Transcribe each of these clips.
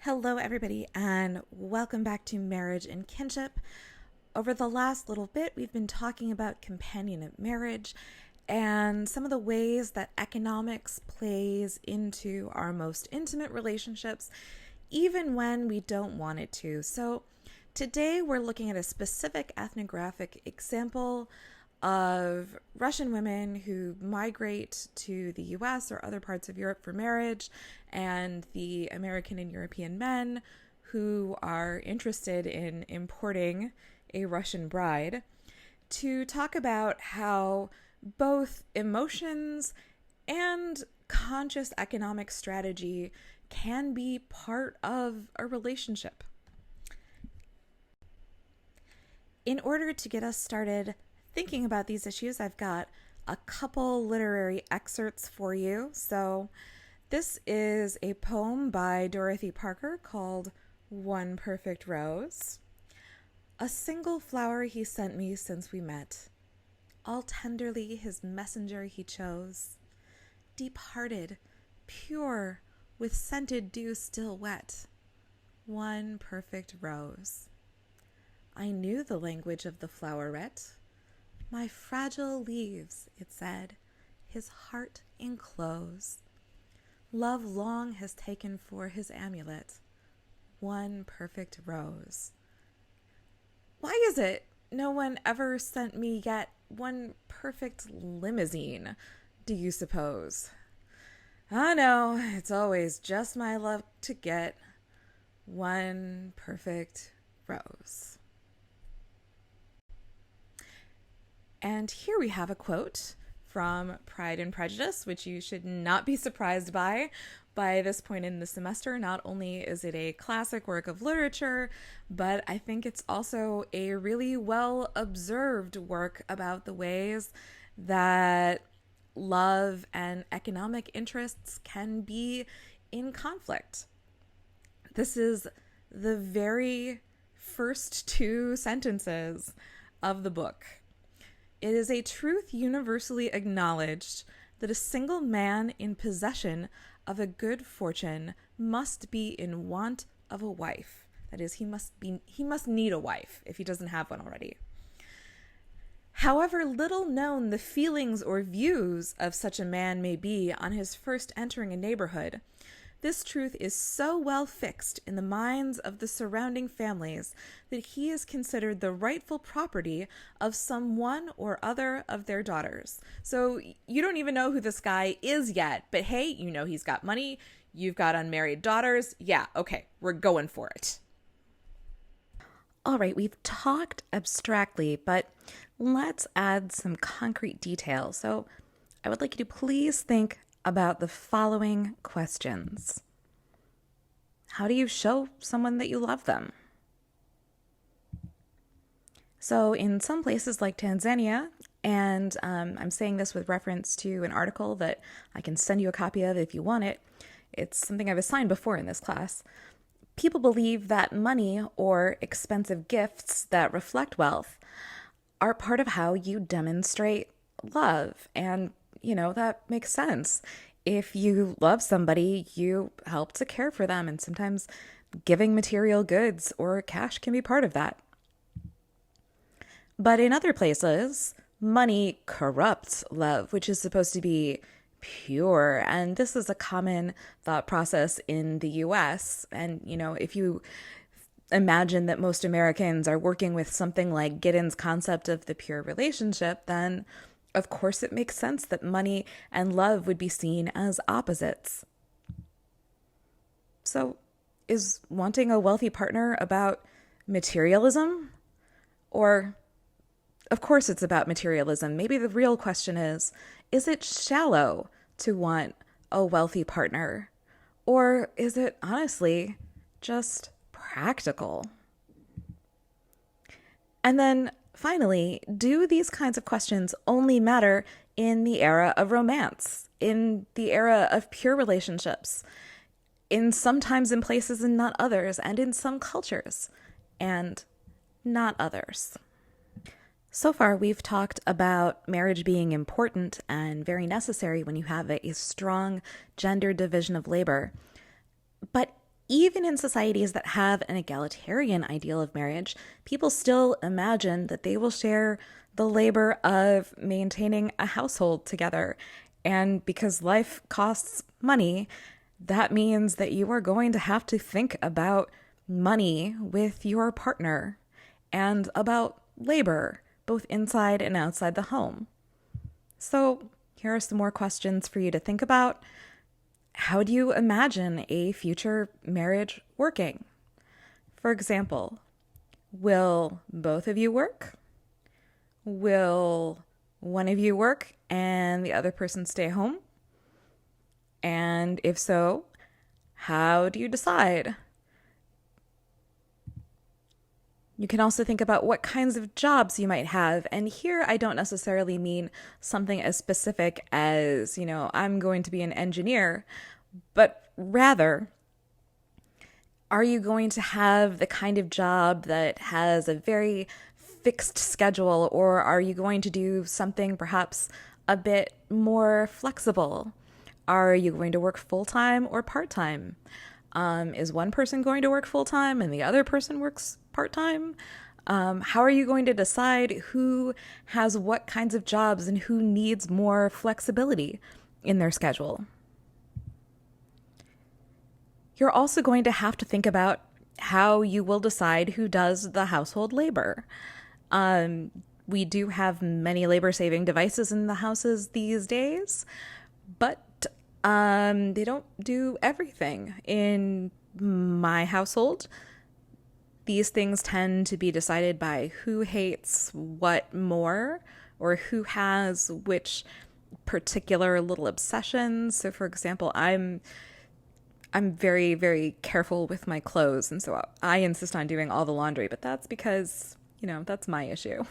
Hello, everybody, and welcome back to Marriage and Kinship. Over the last little bit, we've been talking about companionate marriage and some of the ways that economics plays into our most intimate relationships, even when we don't want it to. So today we're looking at a specific ethnographic example of Russian women who migrate to the US or other parts of Europe for marriage, and the American and European men who are interested in importing a Russian bride, to talk about how both emotions and conscious economic strategy can be part of a relationship. In order to get us started thinking about these issues, I've got a couple literary excerpts for you. So this is a poem by Dorothy Parker called One Perfect Rose. A single flower he sent me since we met. All tenderly his messenger he chose. Deep-hearted, pure, with scented dew still wet. One perfect rose. I knew the language of the floweret. My fragile leaves, it said, his heart enclose. Love long has taken for his amulet one perfect rose. Why is it no one ever sent me yet one perfect limousine, do you suppose? I know, it's always just my luck to get one perfect rose. And here we have a quote from Pride and Prejudice, which you should not be surprised by this point in the semester. Not only is it a classic work of literature, but I think it's also a really well-observed work about the ways that love and economic interests can be in conflict. This is the very first two sentences of the book. It is a truth universally acknowledged that a single man in possession of a good fortune must be in want of a wife. That is, he must need a wife if he doesn't have one already. However little known the feelings or views of such a man may be on his first entering a neighborhood, this truth is so well fixed in the minds of the surrounding families that he is considered the rightful property of some one or other of their daughters. So you don't even know who this guy is yet, but hey, you know he's got money, you've got unmarried daughters. Yeah, okay, we're going for it. All right, we've talked abstractly, but let's add some concrete detail. So I would like you to please think about the following questions. How do you show someone that you love them? So in some places like Tanzania, and I'm saying this with reference to an article that I can send you a copy of if you want it. It's something I've assigned before in this class. People believe that money or expensive gifts that reflect wealth are part of how you demonstrate love. And that makes sense. If you love somebody, you help to care for them, and sometimes giving material goods or cash can be part of that. But in other places, money corrupts love, which is supposed to be pure. And this is a common thought process in the US. And, if you imagine that most Americans are working with something like Giddens' concept of the pure relationship, then of course it makes sense that money and love would be seen as opposites. So is wanting a wealthy partner about materialism? Or, of course it's about materialism. Maybe the real question is it shallow to want a wealthy partner? Or is it honestly just practical? And then finally, do these kinds of questions only matter in the era of romance, in the era of pure relationships, in sometimes in places and not others, and in some cultures and not others? So far, we've talked about marriage being important and very necessary when you have a strong gender division of labor. But Even in societies that have an egalitarian ideal of marriage, people still imagine that they will share the labor of maintaining a household together. And because life costs money, that means that you are going to have to think about money with your partner and about labor, both inside and outside the home. So, here are some more questions for you to think about. How do you imagine a future marriage working? For example, will both of you work? Will one of you work and the other person stay home? And if so, how do you decide? You can also think about what kinds of jobs you might have. And here I don't necessarily mean something as specific as, I'm going to be an engineer, but rather, are you going to have the kind of job that has a very fixed schedule, or are you going to do something perhaps a bit more flexible? Are you going to work full-time or part-time? Is one person going to work full-time and the other person works part-time? How are you going to decide who has what kinds of jobs and who needs more flexibility in their schedule? You're also going to have to think about how you will decide who does the household labor. We do have many labor-saving devices in the houses these days, but they don't do everything. In my household, these things tend to be decided by who hates what more, or who has which particular little obsessions. So, for example, I'm very, very careful with my clothes, and so I insist on doing all the laundry, but that's because, that's my issue.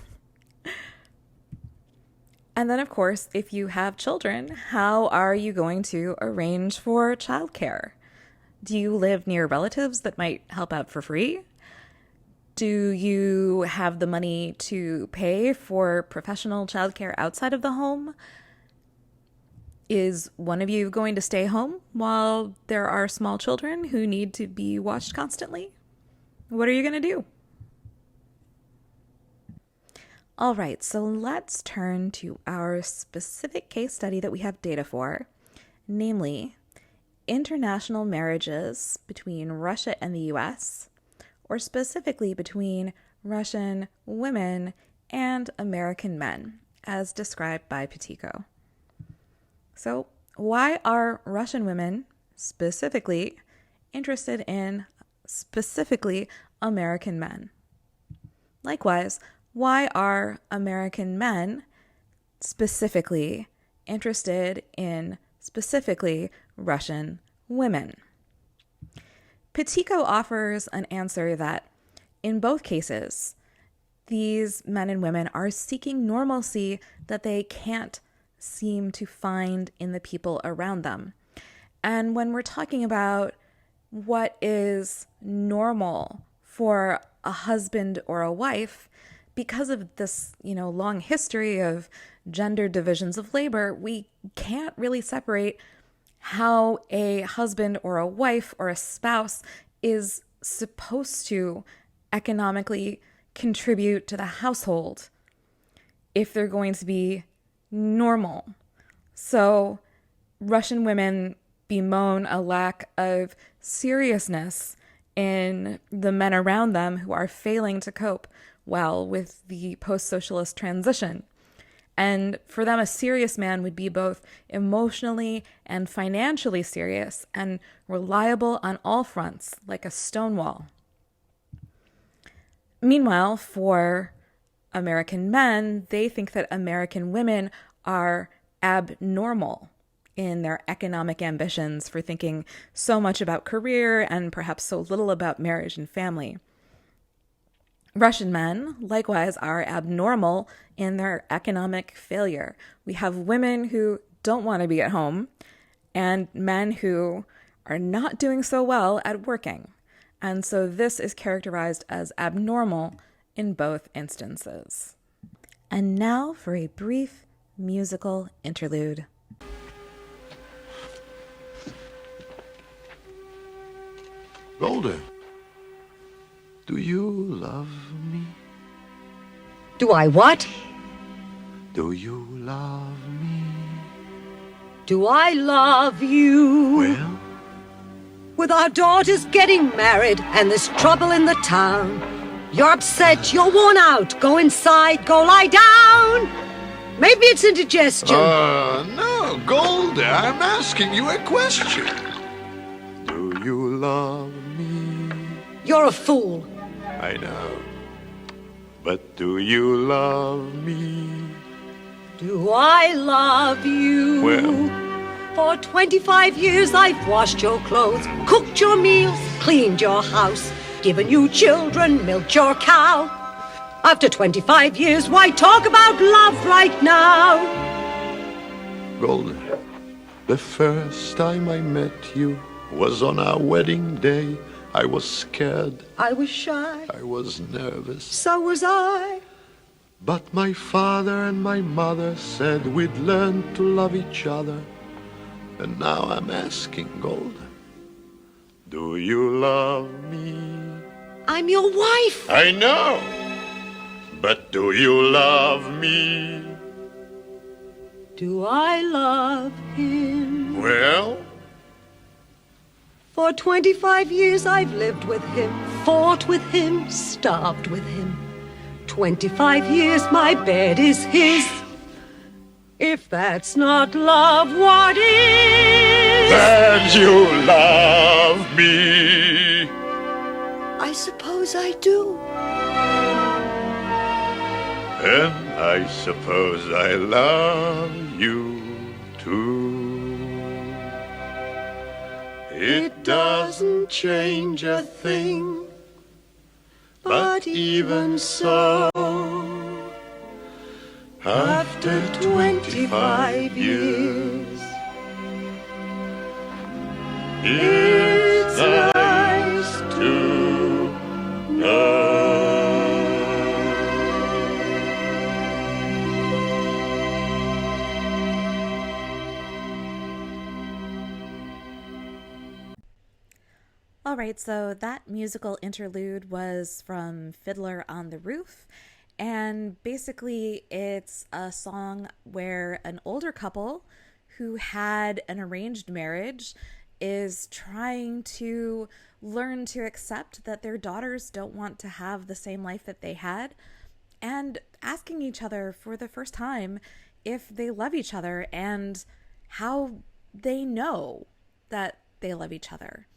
And then, of course, if you have children, how are you going to arrange for childcare? Do you live near relatives that might help out for free? Do you have the money to pay for professional childcare outside of the home? Is one of you going to stay home while there are small children who need to be watched constantly? What are you going to do? All right, so let's turn to our specific case study that we have data for, namely international marriages between Russia and the US, or specifically between Russian women and American men, as described by Patico. So, why are Russian women specifically interested in specifically American men? Likewise, why are American men specifically interested in specifically Russian women? Patico offers an answer that, in both cases, these men and women are seeking normalcy that they can't seem to find in the people around them. And when we're talking about what is normal for a husband or a wife, because of this, long history of gender divisions of labor, we can't really separate how a husband or a wife or a spouse is supposed to economically contribute to the household if they're going to be normal. So Russian women bemoan a lack of seriousness in the men around them who are failing to cope well with the post-socialist transition. And for them, a serious man would be both emotionally and financially serious and reliable on all fronts, like a stone wall. Meanwhile, for American men, they think that American women are abnormal in their economic ambitions for thinking so much about career and perhaps so little about marriage and family. Russian men, likewise, are abnormal in their economic failure. We have women who don't want to be at home and men who are not doing so well at working. And so this is characterized as abnormal in both instances. And now for a brief musical interlude. Golden, do you love me? Do I what? Do you love me? Do I love you? Well? With our daughters getting married and there's trouble in the town, you're upset, you're worn out. Go inside, go lie down. Maybe it's indigestion. No, Golden, I'm asking you a question. Do you love me? You're a fool. I know. But do you love me? Do I love you? Well? For 25 years I've washed your clothes, cooked your meals, cleaned your house, given you children, milked your cow. After 25 years, why talk about love right now? Golden, the first time I met you was on our wedding day. I was scared. I was shy. I was nervous. So was I. But my father and my mother said we'd learn to love each other. And now I'm asking, Golden, do you love me? I'm your wife. I know. But do you love me? Do I love him? Well? For 25 years I've lived with him, fought with him, starved with him. 25 years my bed is his. If that's not love, what is? Then you love me. I suppose I do. And I suppose I love you too. It doesn't change a thing, but even so, after 25 years, it's nice to know. All right, so that musical interlude was from Fiddler on the Roof. And basically, it's a song where an older couple who had an arranged marriage is trying to learn to accept that their daughters don't want to have the same life that they had, and asking each other for the first time if they love each other and how they know that they love each other.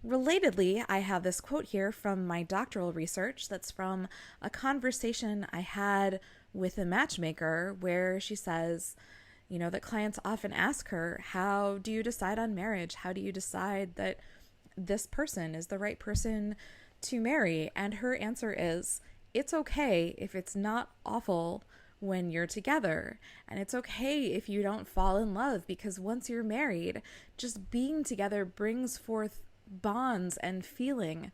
Relatedly, I have this quote here from my doctoral research that's from a conversation I had with a matchmaker where she says, that clients often ask her, how do you decide on marriage? How do you decide that this person is the right person to marry? And her answer is, it's okay if it's not awful when you're together. And it's okay if you don't fall in love, because once you're married, just being together brings forth bonds and feeling.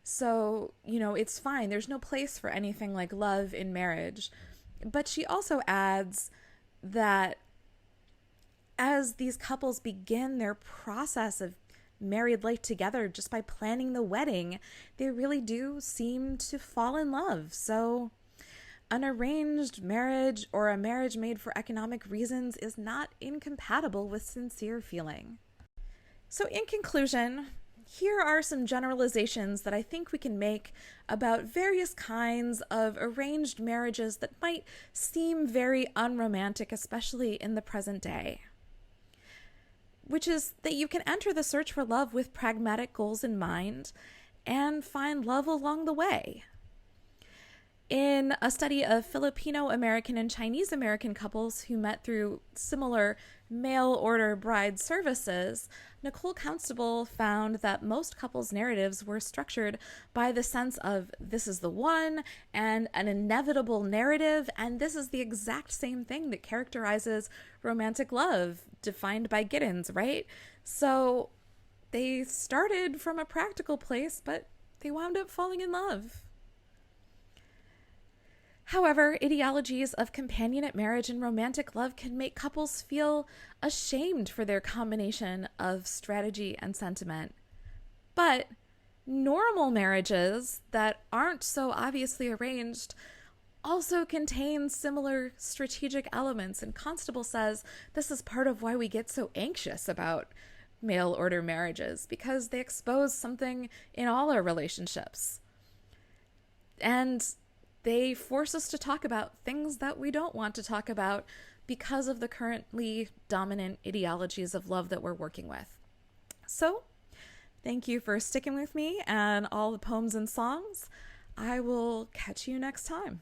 So, it's fine. There's no place for anything like love in marriage. But she also adds that as these couples begin their process of married life together just by planning the wedding, they really do seem to fall in love. So an arranged marriage or a marriage made for economic reasons is not incompatible with sincere feeling. So in conclusion, here are some generalizations that I think we can make about various kinds of arranged marriages that might seem very unromantic, especially in the present day. Which is that you can enter the search for love with pragmatic goals in mind and find love along the way. In a study of Filipino-American and Chinese-American couples who met through similar mail-order bride services, Nicole Constable found that most couples' narratives were structured by the sense of this is the one and an inevitable narrative, and this is the exact same thing that characterizes romantic love, defined by Giddens, right? So they started from a practical place, but they wound up falling in love. However, ideologies of companionate marriage and romantic love can make couples feel ashamed for their combination of strategy and sentiment. But normal marriages that aren't so obviously arranged also contain similar strategic elements. And Constable says this is part of why we get so anxious about mail order marriages, because they expose something in all our relationships. And they force us to talk about things that we don't want to talk about because of the currently dominant ideologies of love that we're working with. So, thank you for sticking with me and all the poems and songs. I will catch you next time.